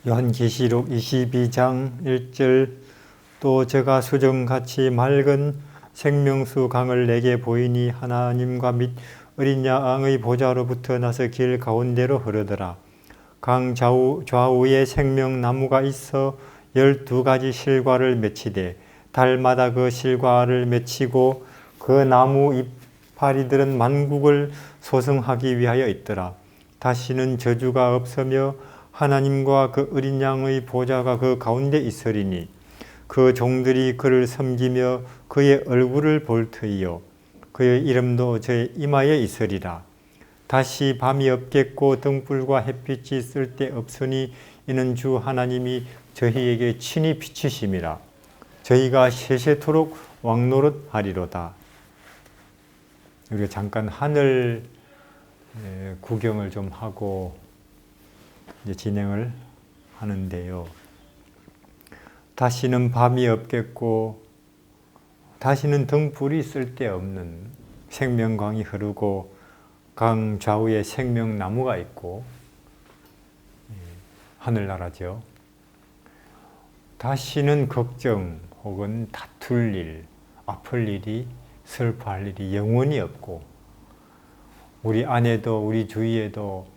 요한계시록 22장 1절 또 저가 수정같이 맑은 생명수 강을 내게 보이니 하나님과 및 어린 양의 보좌로부터 나서 길 가운데로 흐르더라. 강 좌우에 생명나무가 있어 12가지 실과를 맺히되 달마다 그 실과를 맺히고 그 나무 이파리들은 만국을 소성하기 위하여 있더라. 다시는 저주가 없으며 하나님과 그 어린 양의 보좌가 그 가운데 있으리니 그 종들이 그를 섬기며 그의 얼굴을 볼 터이요 그의 이름도 저의 이마에 있으리라. 다시 밤이 없겠고 등불과 햇빛이 쓸데없으니 이는 주 하나님이 저희에게 친히 비추심이라. 저희가 세세토록 왕노릇하리로다. 우리가 잠깐 하늘 구경을 좀 하고 이제 진행을 하는데요. 다시는 밤이 없겠고 다시는 등불이 쓸데없는 생명강이 흐르고 강 좌우에 생명나무가 있고 하늘나라죠. 다시는 걱정 혹은 다툴 일, 아플 일이, 슬퍼할 일이 영원히 없고 우리 안에도 우리 주위에도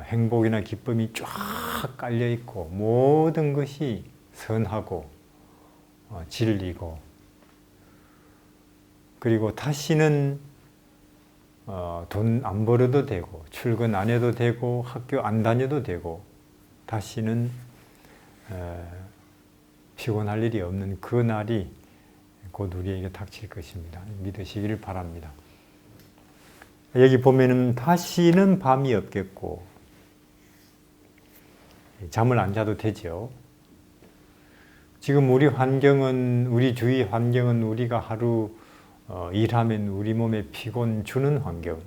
행복이나 기쁨이 쫙 깔려 있고 모든 것이 선하고 진리고 그리고 다시는 돈 안 벌어도 되고 출근 안 해도 되고 학교 안 다녀도 되고 다시는 피곤할 일이 없는 그 날이 곧 우리에게 닥칠 것입니다. 믿으시기를 바랍니다. 여기 보면은 다시는 밤이 없겠고 잠을 안 자도 되죠. 지금 우리 환경은 우리 주위 환경은 우리가 하루 일하면 우리 몸에 피곤 주는 환경,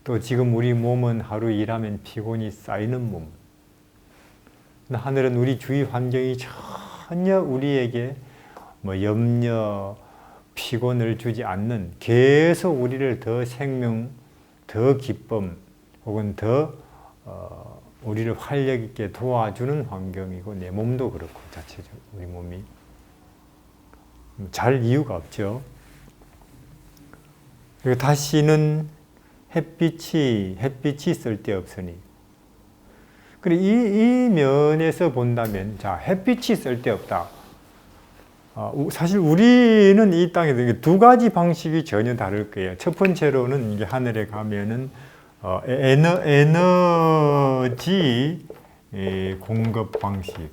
또 지금 우리 몸은 하루 일하면 피곤이 쌓이는 몸. 하늘은 우리 주위 환경이 전혀 우리에게 염려, 피곤을 주지 않는 계속 우리를 더 생명, 더 기쁨 혹은 더 우리를 활력 있게 도와주는 환경이고 내 몸도 그렇고 자체적으로 우리 몸이 잘 이유가 없죠. 그리고 다시는 햇빛이 쓸데없으니. 그리고 이 면에서 본다면 자 햇빛이 쓸데없다. 사실 우리는 이 땅에서 두 가지 방식이 전혀 다를 거예요. 첫 번째로는 이게 하늘에 가면은 에너지 공급 방식이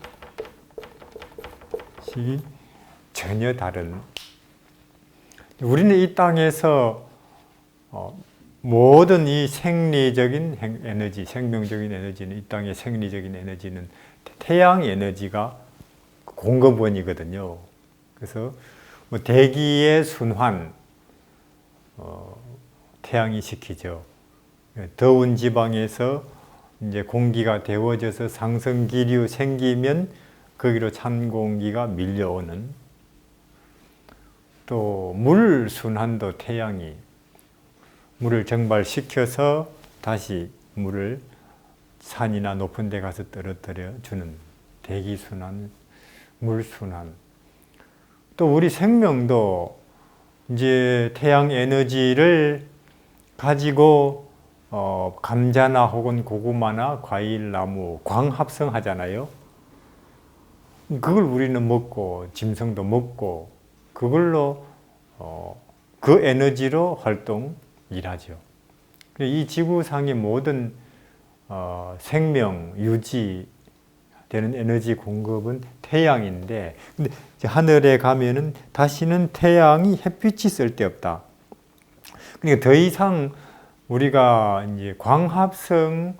전혀 다른. 우리는 이 땅에서 모든 이 생리적인 에너지, 생명적인 에너지는 이 땅의 생리적인 에너지는 태양 에너지가 공급원이거든요. 그래서 대기의 순환 태양이 시키죠. 더운 지방에서 이제 공기가 데워져서 상승 기류 생기면 거기로 찬 공기가 밀려오는, 또 물 순환도 태양이 물을 증발시켜서 다시 물을 산이나 높은 데 가서 떨어뜨려 주는 대기 순환, 물 순환. 또 우리 생명도 이제 태양 에너지를 가지고 감자나 혹은 고구마나 과일, 나무 광합성 하잖아요. 그걸 우리는 먹고 짐승도 먹고 그걸로 그 에너지로 활동일하죠. 이 지구상의 모든 생명 유지되는 에너지 공급은 태양인데, 근데 하늘에 가면은 다시는 태양이 햇빛이 쓸데없다. 그러니까 더 이상 우리가 이제 광합성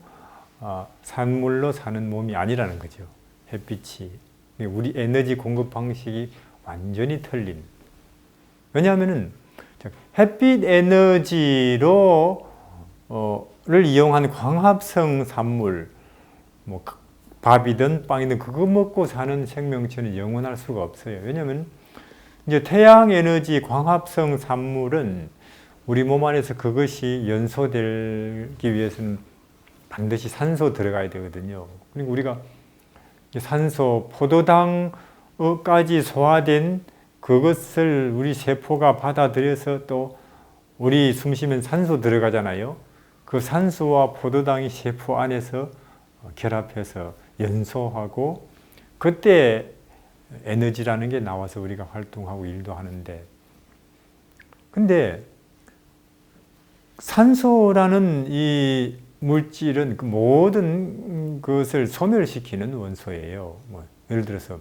산물로 사는 몸이 아니라는 거죠. 햇빛이. 우리 에너지 공급 방식이 완전히 틀린. 왜냐하면은 햇빛 에너지로 를 이용한 광합성 산물, 뭐 밥이든 빵이든 그거 먹고 사는 생명체는 영원할 수가 없어요. 왜냐하면 이제 태양 에너지 광합성 산물은 우리 몸 안에서 그것이 연소되기 위해서는 반드시 산소 들어가야 되거든요. 그리고 우리가 산소, 포도당까지 소화된 그것을 우리 세포가 받아들여서 또 우리 숨 쉬면 산소 들어가잖아요. 그 산소와 포도당이 세포 안에서 결합해서 연소하고 그때 에너지라는 게 나와서 우리가 활동하고 일도 하는데, 근데 산소라는 이 물질은 그 모든 것을 소멸시키는 원소예요. 뭐 예를 들어서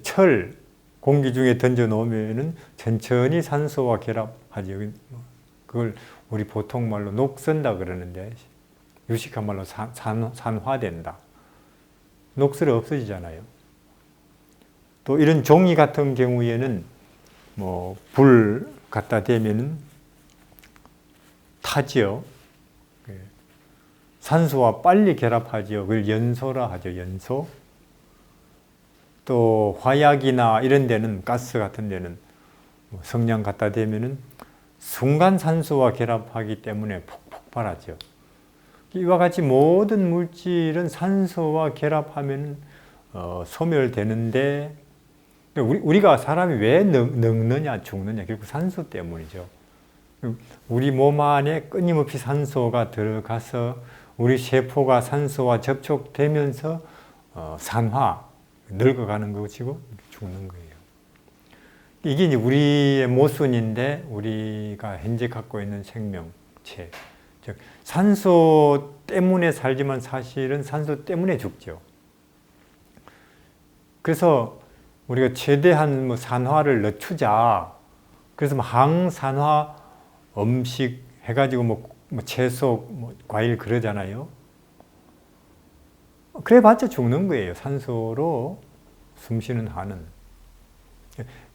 철, 공기 중에 던져 놓으면은 천천히 산소와 결합하지. 그걸 우리 보통 말로 녹선다 그러는데 유식한 말로 산화된다. 녹슬어 없어지잖아요. 또 이런 종이 같은 경우에는 뭐 불 갖다 대면은 타지요. 산소와 빨리 결합하지요. 그걸 연소라 하죠. 연소. 또 화약이나 이런 데는, 가스 같은 데는 성냥 갖다 대면은 순간 산소와 결합하기 때문에 폭발하죠. 이와 같이 모든 물질은 산소와 결합하면 소멸되는데, 우리가 사람이 왜 늙느냐 죽느냐, 결국 산소 때문이죠. 우리 몸 안에 끊임없이 산소가 들어가서 우리 세포가 산소와 접촉되면서 산화, 늙어가는 것이고 죽는 거예요. 이게 이제 우리의 모순인데, 우리가 현재 갖고 있는 생명체, 즉 산소 때문에 살지만 사실은 산소 때문에 죽죠. 그래서 우리가 최대한 뭐 산화를 늦추자. 그래서 뭐 항산화 음식 해가지고 뭐 채소, 뭐 과일 그러잖아요. 그래봤자 죽는 거예요. 산소로 숨쉬는 한은.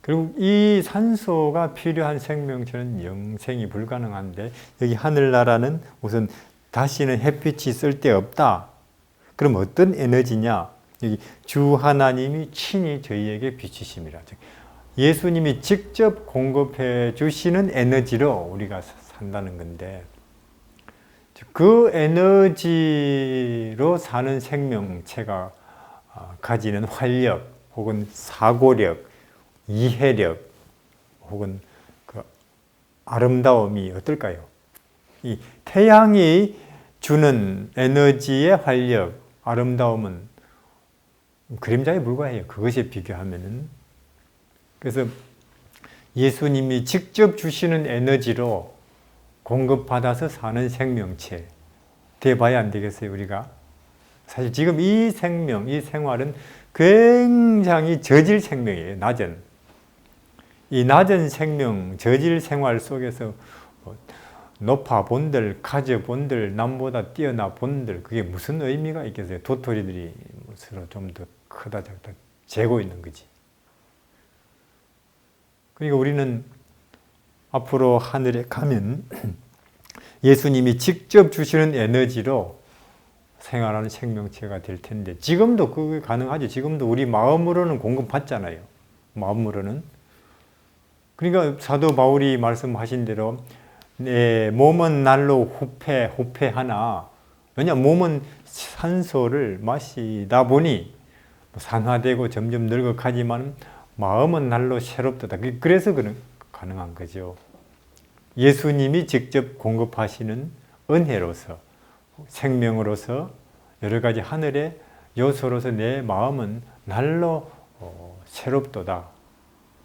그리고 이 산소가 필요한 생명체는 영생이 불가능한데, 여기 하늘나라는 우선 다시는 햇빛이 쓸데없다. 그럼 어떤 에너지냐? 여기 주 하나님이 친히 저희에게 비치심이라. 예수님이 직접 공급해 주시는 에너지로 우리가 산다는 건데, 그 에너지로 사는 생명체가 가지는 활력 혹은 사고력, 이해력 혹은 그 아름다움이 어떨까요? 이 태양이 주는 에너지의 활력, 아름다움은 그림자에 불과해요. 그것에 비교하면은. 그래서 예수님이 직접 주시는 에너지로 공급받아서 사는 생명체 돼봐야 안 되겠어요, 우리가? 사실 지금 이 생명, 이 생활은 굉장히 저질 생명이에요, 낮은. 이 낮은 생명, 저질 생활 속에서 높아 본들, 가져 본들, 남보다 뛰어나 본들, 그게 무슨 의미가 있겠어요? 도토리들이 서로 좀 더 크다 작다 재고 있는 거지. 그러니까 우리는 앞으로 하늘에 가면 예수님이 직접 주시는 에너지로 생활하는 생명체가 될 텐데, 지금도 그게 가능하죠. 지금도 우리 마음으로는 공급받잖아요. 마음으로는. 그러니까 사도 바울이 말씀하신 대로 내 몸은 날로 후패하나, 왜냐 몸은 산소를 마시다 보니 산화되고 점점 늙어가지만 마음은 날로 새롭다. 그래서 가능한 거죠. 예수님이 직접 공급하시는 은혜로서, 생명으로서, 여러 가지 하늘의 요소로서 내 마음은 날로 새롭도다.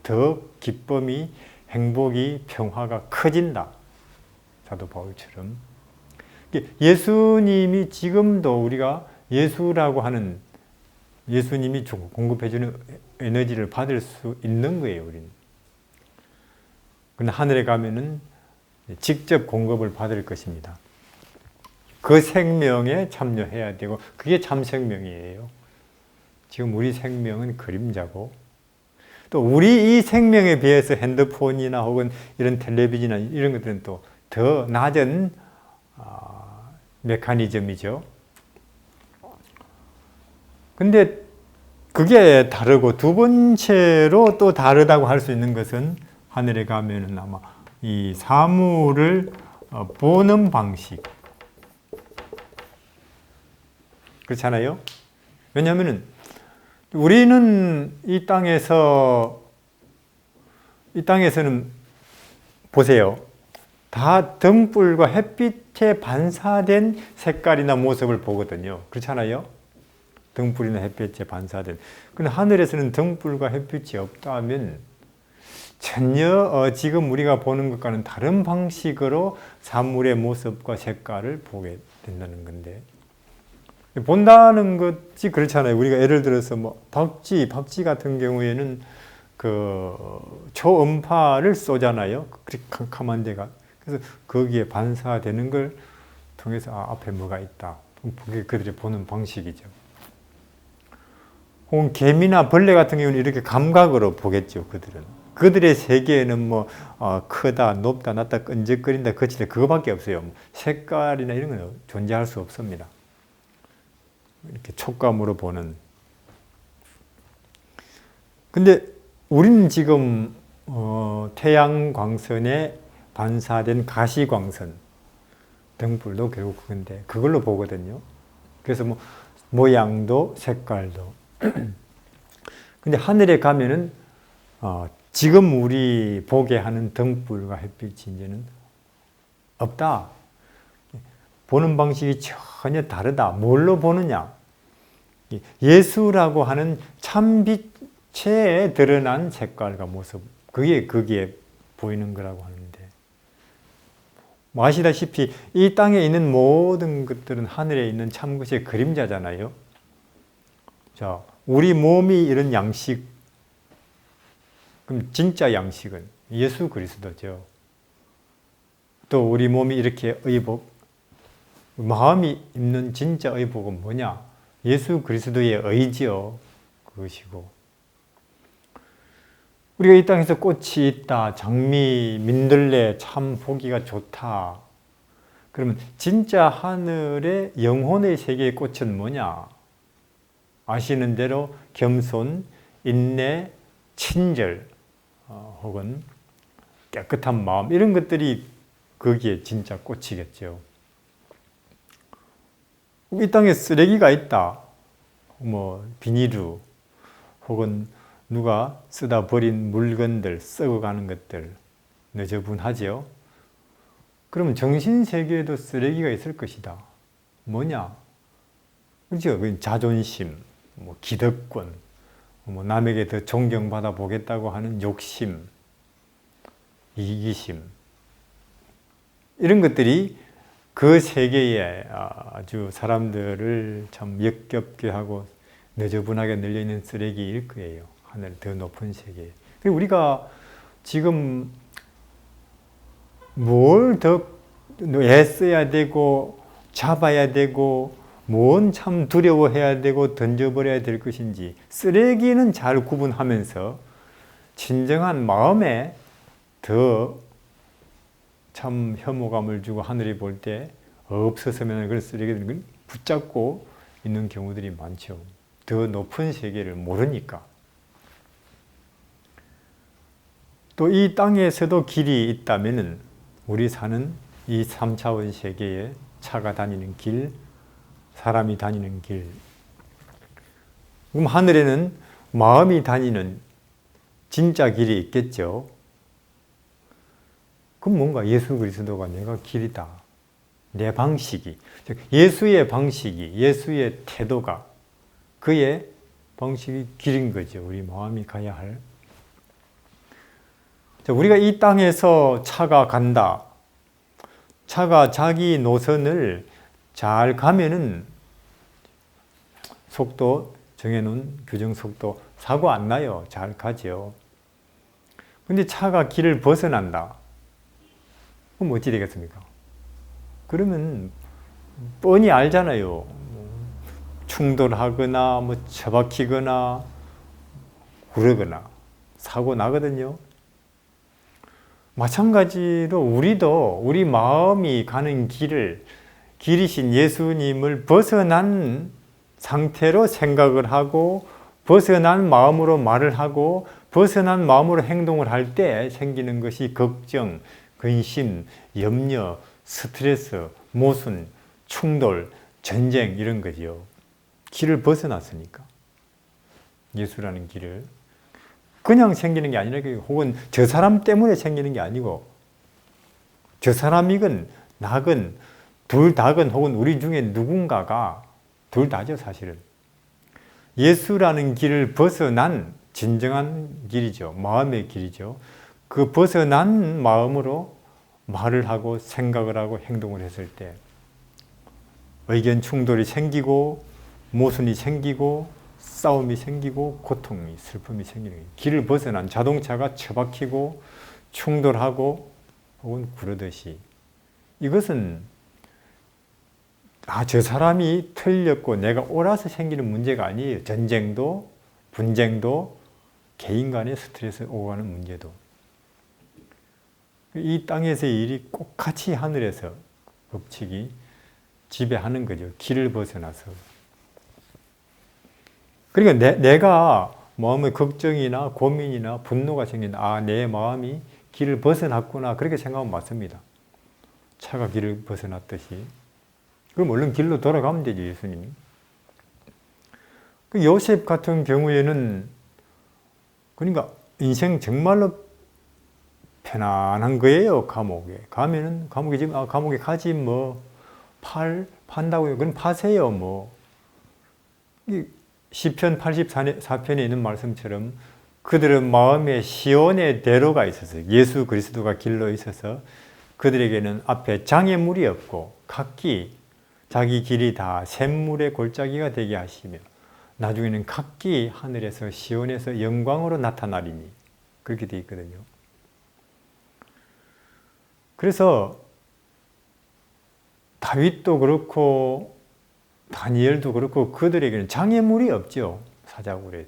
더 기쁨이, 행복이, 평화가 커진다. 사도 바울처럼. 예수님이 지금도 우리가 예수라고 하는, 예수님이 공급해주는 에너지를 받을 수 있는 거예요, 우리는. 근데 하늘에 가면은 직접 공급을 받을 것입니다. 그 생명에 참여해야 되고, 그게 참 생명이에요. 지금 우리 생명은 그림자고, 또 우리 이 생명에 비해서 핸드폰이나 혹은 이런 텔레비전이나 이런 것들은 또 더 낮은 메커니즘이죠. 근데 그게 다르고, 두 번째로 또 다르다고 할 수 있는 것은 하늘에 가면은 아마 이 사물을 보는 방식. 그렇잖아요? 왜냐하면 우리는 이 땅에서는 보세요. 다 등불과 햇빛에 반사된 색깔이나 모습을 보거든요. 그렇잖아요? 등불이나 햇빛에 반사된. 근데 하늘에서는 등불과 햇빛이 없다 하면 전혀 지금 우리가 보는 것과는 다른 방식으로 산물의 모습과 색깔을 보게 된다는 건데, 본다는 것이 그렇잖아요. 우리가 예를 들어서 뭐 박쥐 같은 경우에는 그 초음파를 쏘잖아요. 그렇게 캄캄한 데가. 그래서 거기에 반사되는 걸 통해서 앞에 뭐가 있다. 그게 그들이 보는 방식이죠. 혹은 개미나 벌레 같은 경우는 이렇게 감각으로 보겠죠. 그들의 세계에는 뭐 크다, 높다, 낮다, 끈적거린다, 거치다 그거밖에 없어요. 색깔이나 이런 건 존재할 수 없습니다. 이렇게 촉감으로 보는. 근데 우리는 지금 태양 광선에 반사된 가시광선, 등불도 결국 그건데 그걸로 보거든요. 그래서 뭐 모양도 색깔도. 근데 하늘에 가면은 지금 우리 보게 하는 등불과 햇빛이 이제는 없다. 보는 방식이 전혀 다르다. 뭘로 보느냐? 예수라고 하는 참빛에 드러난 색깔과 모습, 그게 거기에 보이는 거라고 하는데, 뭐 아시다시피 이 땅에 있는 모든 것들은 하늘에 있는 참것의 그림자잖아요. 자, 우리 몸이 이런 양식, 그럼 진짜 양식은 예수 그리스도죠. 또 우리 몸이 이렇게 의복, 마음이 입는 진짜 의복은 뭐냐? 예수 그리스도의 의지요. 그것이고. 우리가 이 땅에서 꽃이 있다, 장미, 민들레 참 보기가 좋다. 그러면 진짜 하늘의 영혼의 세계의 꽃은 뭐냐? 아시는 대로 겸손, 인내, 친절, 혹은 깨끗한 마음, 이런 것들이 거기에 진짜 꽃이겠죠. 이 땅에 쓰레기가 있다. 뭐 비닐루, 혹은 누가 쓰다 버린 물건들, 썩어가는 것들, 너저분하죠. 그러면 정신세계에도 쓰레기가 있을 것이다. 뭐냐? 그렇죠? 자존심, 뭐 기득권, 뭐 남에게 더 존경받아 보겠다고 하는 욕심, 이기심, 이런 것들이 그 세계에 아주 사람들을 참 역겹게 하고 너저분하게 널려있는 쓰레기일 거예요. 하늘 더 높은 세계에. 그리고 우리가 지금 뭘 더 애써야 되고 잡아야 되고 뭔 참 두려워해야 되고 던져버려야 될 것인지, 쓰레기는 잘 구분하면서 진정한 마음에 더 참 혐오감을 주고 하늘이 볼 때 없었으면 그런 쓰레기들을 붙잡고 있는 경우들이 많죠. 더 높은 세계를 모르니까. 또 이 땅에서도 길이 있다면 우리 사는 이 3차원 세계에 차가 다니는 길, 사람이 다니는 길, 그럼 하늘에는 마음이 다니는 진짜 길이 있겠죠. 그럼 뭔가 예수 그리스도가 내가 길이다. 내 방식이, 예수의 방식이, 예수의 태도가 그의 방식이 길인 거죠. 우리 마음이 가야 할. 우리가 이 땅에서 차가 간다. 차가 자기 노선을 잘 가면은 속도, 정해놓은 규정 속도, 사고 안 나요. 잘 가죠. 근데 차가 길을 벗어난다. 그럼 어찌 되겠습니까? 그러면 뻔히 알잖아요. 충돌하거나 뭐 처박히거나 그러거나 사고 나거든요. 마찬가지로 우리도 우리 마음이 가는 길을, 길이신 예수님을 벗어난 상태로 생각을 하고 벗어난 마음으로 말을 하고 벗어난 마음으로 행동을 할 때 생기는 것이 걱정, 근심, 염려, 스트레스, 모순, 충돌, 전쟁, 이런 거죠. 길을 벗어났으니까. 예수라는 길을. 그냥 생기는 게 아니라 혹은 저 사람 때문에 생기는 게 아니고 저 사람이건 나건 둘 다건 혹은 우리 중에 누군가가 둘 다죠 사실은. 예수라는 길을 벗어난 진정한 길이죠. 마음의 길이죠. 그 벗어난 마음으로 말을 하고 생각을 하고 행동을 했을 때 의견 충돌이 생기고 모순이 생기고 싸움이 생기고 고통이 슬픔이 생기는 거예요. 길을 벗어난 자동차가 처박히고 충돌하고 혹은 구르듯이 이것은 저 사람이 틀렸고 내가 옳아서 생기는 문제가 아니에요. 전쟁도 분쟁도 개인 간의 스트레스 오고 가는 문제도 이 땅에서의 일이 꼭 같이 하늘에서 법칙이 지배하는 거죠. 길을 벗어나서. 그러니까 내가 마음의 걱정이나 고민이나 분노가 생긴다. 내 마음이 길을 벗어났구나. 그렇게 생각하면 맞습니다. 차가 길을 벗어났듯이. 그럼 얼른 길로 돌아가면 되죠, 예수님이. 그 요셉 같은 경우에는 그러니까 인생 정말로 편안한 거예요, 감옥에. 가면은 감옥에 지금 감옥에 가지 뭐 판다고요. 그럼 파세요, 뭐. 시편 84편에 있는 말씀처럼 그들은 마음에 시온의 대로가 있어서 예수 그리스도가 길로 있어서 그들에게는 앞에 장애물이 없고 각기 자기 길이 다 샘물의 골짜기가 되게 하시며 나중에는 각기 하늘에서 시온에서 영광으로 나타나리니 그렇게 되어 있거든요. 그래서 다윗도 그렇고 다니엘도 그렇고 그들에게는 장애물이 없죠. 사자굴에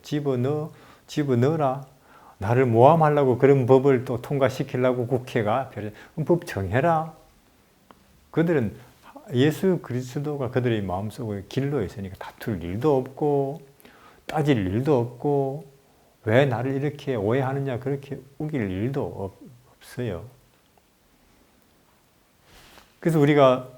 집어넣어라. 나를 모함하려고 그런 법을 또 통과시키려고 국회가 법 정해라. 그들은 예수 그리스도가 그들의 마음속에 길로 있으니까 다툴 일도 없고 따질 일도 없고 왜 나를 이렇게 오해하느냐 그렇게 우길 일도 없어요. 그래서 우리가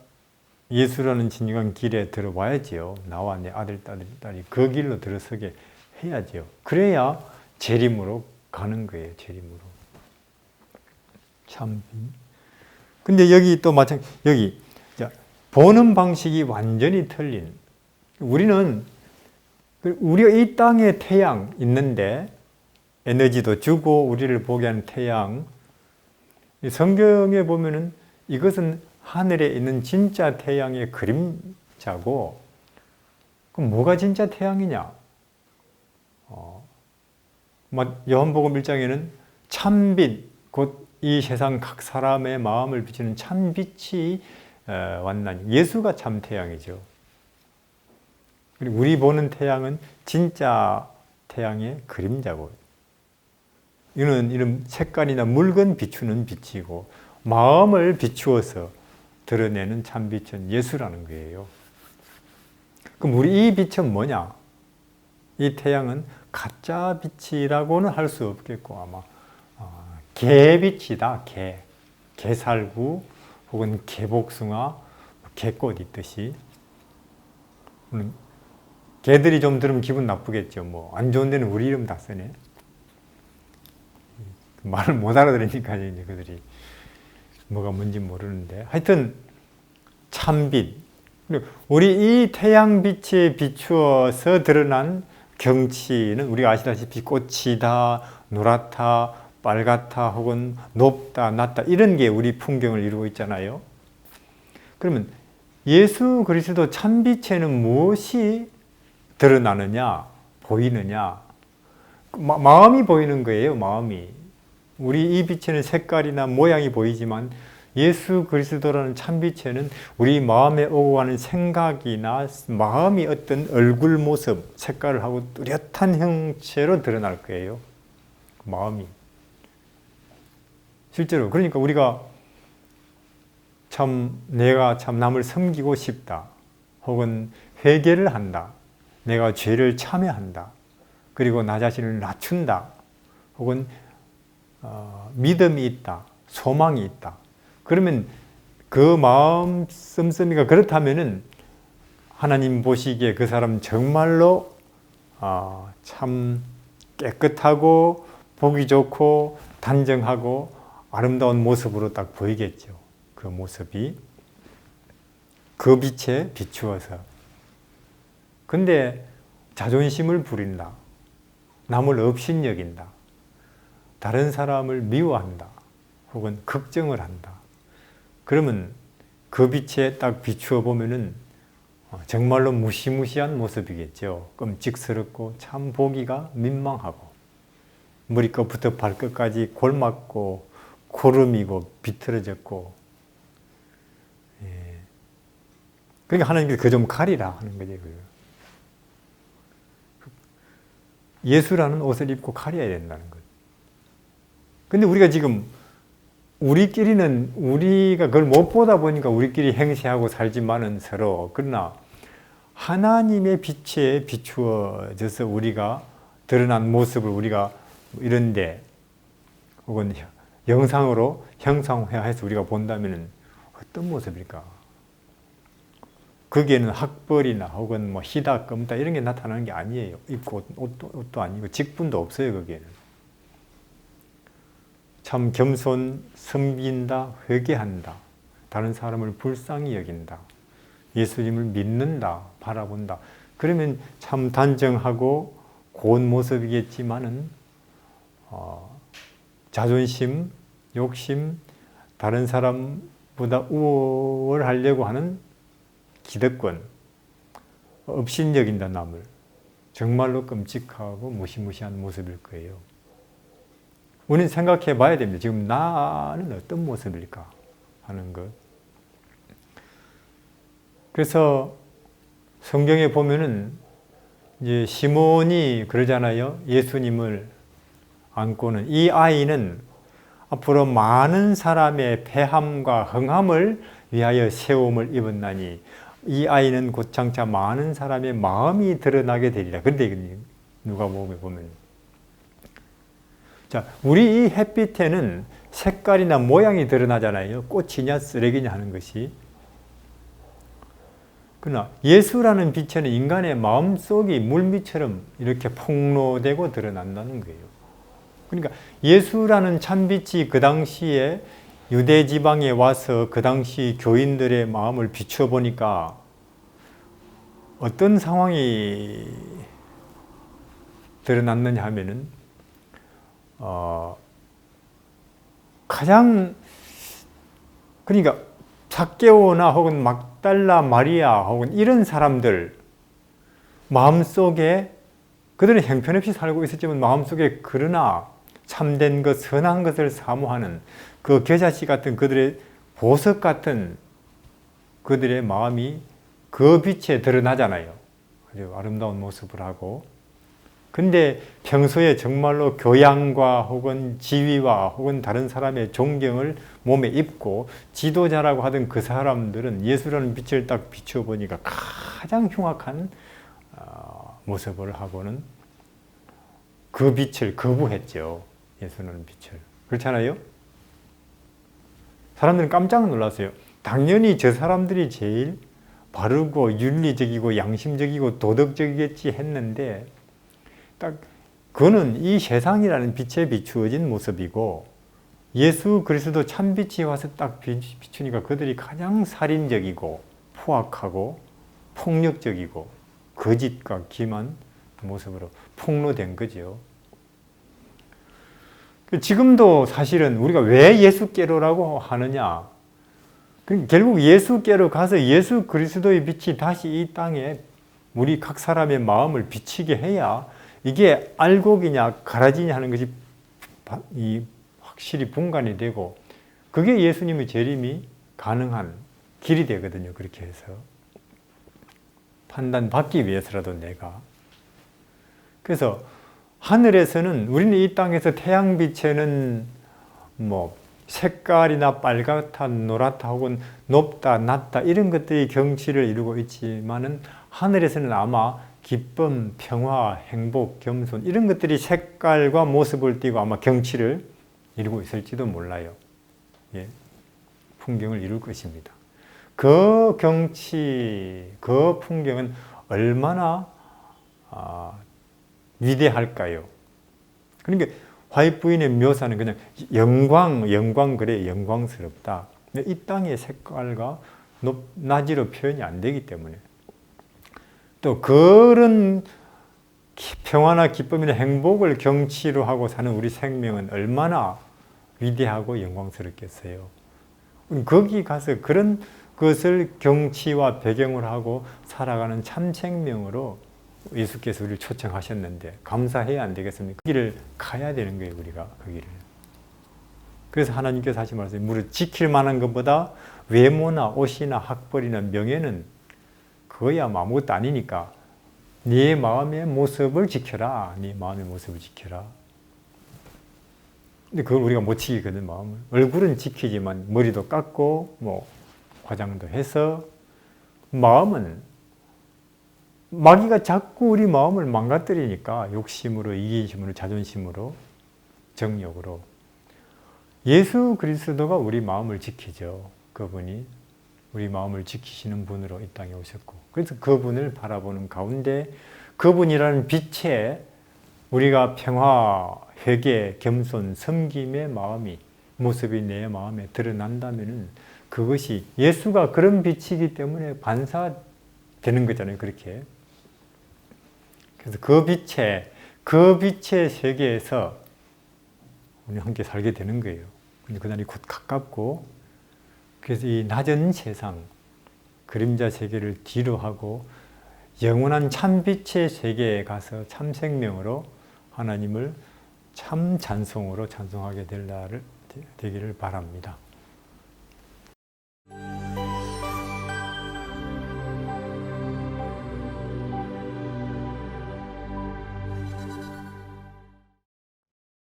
예수라는 진정한 길에 들어와야지요. 나와 내 아들, 딸이 그 길로 들어서게 해야지요. 그래야 재림으로 가는 거예요. 재림으로. 참. 근데 여기 또 여기 보는 방식이 완전히 틀린. 우리가 이 땅에 태양 있는데 에너지도 주고 우리를 보게 하는 태양. 성경에 보면은 이것은 하늘에 있는 진짜 태양의 그림자고, 그럼 뭐가 진짜 태양이냐? 요한복음 1장에는 참빛, 곧 이 세상 각 사람의 마음을 비추는 참빛이 왔나니 예수가 참 태양이죠. 그리고 우리 보는 태양은 진짜 태양의 그림자고, 이런 색깔이나 물건 비추는 빛이고 마음을 비추어서 드러내는 참빛은 예수라는 거예요. 그럼 우리 이 빛은 뭐냐? 이 태양은 가짜 빛이라고는 할 수 없겠고 아마 개빛이다. 개살구 혹은 개복숭아, 개꽃 있듯이. 개들이 좀 들으면 기분 나쁘겠죠. 뭐 안 좋은 데는 우리 이름 다 쓰네. 말을 못 알아들으니까 이제 그들이 뭐가 뭔지 모르는데 하여튼 참빛. 우리 이 태양빛에 비추어서 드러난 경치는 우리가 아시다시피 꽃이 다 노랗다, 빨갛다 혹은 높다, 낮다 이런 게 우리 풍경을 이루고 있잖아요. 그러면 예수 그리스도 참빛에는 무엇이 드러나느냐, 보이느냐? 마음이 보이는 거예요, 마음이. 우리 이 빛에는 색깔이나 모양이 보이지만 예수 그리스도라는 참빛에는 우리 마음에 오고 가는 생각이나 마음이 어떤 얼굴 모습, 색깔을 하고 뚜렷한 형체로 드러날 거예요. 마음이. 실제로. 그러니까 우리가 내가 참 남을 섬기고 싶다. 혹은 회개를 한다. 내가 죄를 참회한다. 그리고 나 자신을 낮춘다. 혹은 믿음이 있다. 소망이 있다. 그러면 그 마음 씀씀이가 그렇다면은 하나님 보시기에 그 사람 정말로 참 깨끗하고 보기 좋고 단정하고 아름다운 모습으로 딱 보이겠죠. 그 모습이 그 빛에 비추어서. 근데 자존심을 부린다. 남을 업신여긴다. 다른 사람을 미워한다. 혹은 걱정을 한다. 그러면 그 빛에 딱 비추어 보면은 정말로 무시무시한 모습이겠죠. 끔찍스럽고 참 보기가 민망하고 머리끝부터 발끝까지 골맞고 고름이고 비틀어졌고, 그러니까 하나님께서 그 좀 가리라 하는 거죠. 예수라는 옷을 입고 가려야 된다는 것. 근데 우리가 지금 우리끼리는 우리가 그걸 못 보다 보니까 우리끼리 행세하고 살지만은 서로, 그러나 하나님의 빛에 비추어져서 우리가 드러난 모습을 우리가 이런데 혹은 영상으로 형상화해서 우리가 본다면 어떤 모습일까? 거기에는 학벌이나 혹은 뭐 희다, 껌다 이런 게 나타나는 게 아니에요. 입고 옷도 아니고 직분도 없어요. 거기에는 참 겸손, 섬긴다, 회개한다, 다른 사람을 불쌍히 여긴다, 예수님을 믿는다, 바라본다. 그러면 참 단정하고 고운 모습이겠지만은 자존심, 욕심, 다른 사람보다 우월하려고 하는 기득권, 업신여긴다 남을, 정말로 끔찍하고 무시무시한 모습일 거예요. 우리는 생각해 봐야 됩니다. 지금 나는 어떤 모습일까 하는 것. 그래서 성경에 보면은 이제 시몬이 그러잖아요. 예수님을 안고는 이 아이는 앞으로 많은 사람의 패함과 흥함을 위하여 세움을 입었나니 이 아이는 곧장차 많은 사람의 마음이 드러나게 되리라. 그런데 누가복음에 보면, 자, 우리 이 햇빛에는 색깔이나 모양이 드러나잖아요. 꽃이냐 쓰레기냐 하는 것이. 그러나 예수라는 빛에는 인간의 마음속이 물빛처럼 이렇게 폭로되고 드러난다는 거예요. 그러니까 예수라는 참빛이 그 당시에 유대 지방에 와서 그 당시 교인들의 마음을 비추어 보니까 어떤 상황이 드러났느냐 하면은 가장, 그러니까 삭개오나 혹은 막달라 마리아 혹은 이런 사람들 마음속에, 그들은 형편없이 살고 있었지만 마음속에 그러나 참된 것, 선한 것을 사모하는 그 겨자씨 같은 그들의 보석 같은 그들의 마음이 그 빛에 드러나잖아요. 아주 아름다운 모습을 하고. 근데 평소에 정말로 교양과 혹은 지위와 혹은 다른 사람의 존경을 몸에 입고 지도자라고 하던 그 사람들은 예수라는 빛을 딱 비추어 보니까 가장 흉악한 모습을 하고는 그 빛을 거부했죠. 예수라는 빛을. 그렇잖아요? 사람들은 깜짝 놀랐어요. 당연히 저 사람들이 제일 바르고 윤리적이고 양심적이고 도덕적이겠지 했는데, 딱 그는 이 세상이라는 빛에 비추어진 모습이고 예수 그리스도 참빛이 와서 딱 비추니까 그들이 가장 살인적이고 포악하고 폭력적이고 거짓과 기만 모습으로 폭로된 거죠. 지금도 사실은 우리가 왜 예수께로라고 하느냐, 결국 예수께로 가서 예수 그리스도의 빛이 다시 이 땅에 우리 각 사람의 마음을 비치게 해야 이게 알곡이냐 가라지냐 하는 것이 확실히 분간이 되고, 그게 예수님의 재림이 가능한 길이 되거든요. 그렇게 해서 판단받기 위해서라도 내가. 그래서 하늘에서는, 우리는 이 땅에서 태양빛에는 뭐 색깔이나 빨갛다, 노랗다 혹은 높다, 낮다 이런 것들이 경치를 이루고 있지만은 하늘에서는 아마 기쁨, 평화, 행복, 겸손 이런 것들이 색깔과 모습을 띠고 아마 경치를 이루고 있을지도 몰라요. 예, 풍경을 이룰 것입니다. 그 경치, 그 풍경은 얼마나 위대할까요? 그러니까 화이트 부인의 묘사는 그냥 영광 그래, 영광스럽다. 이 땅의 색깔과 낮이로 표현이 안 되기 때문에 또 그런 평화나 기쁨이나 행복을 경치로 하고 사는 우리 생명은 얼마나 위대하고 영광스럽겠어요. 거기 가서 그런 것을 경치와 배경으로 하고 살아가는 참 생명으로 예수께서 우리를 초청하셨는데 감사해야 안 되겠습니까? 그 길을 가야 되는 거예요, 우리가 그 길을. 그래서 하나님께서 하신 말씀이 무릇 지킬 만한 것보다 외모나 옷이나 학벌이나 명예는 그거야 아무것도 아니니까 네 마음의 모습을 지켜라. 네 마음의 모습을 지켜라. 근데 그걸 우리가 못 지키거든, 마음을. 얼굴은 지키지만 머리도 깎고 뭐 화장도 해서 마음은 마귀가 자꾸 우리 마음을 망가뜨리니까 욕심으로, 이기심으로, 자존심으로, 정욕으로. 예수 그리스도가 우리 마음을 지키죠. 그분이 우리 마음을 지키시는 분으로 이 땅에 오셨고, 그래서 그분을 바라보는 가운데 그분이라는 빛에 우리가 평화, 회개, 겸손, 섬김의 마음이, 모습이 내 마음에 드러난다면 그것이 예수가 그런 빛이기 때문에 반사되는 거잖아요. 그렇게. 그래서 그 빛의 세계에서 우리 함께 살게 되는 거예요. 그날이 곧 가깝고, 그래서 이 낮은 세상, 그림자 세계를 뒤로 하고 영원한 참빛의 세계에 가서 참 생명으로 하나님을 참 찬송으로 찬송하게 될 날을 되기를 바랍니다.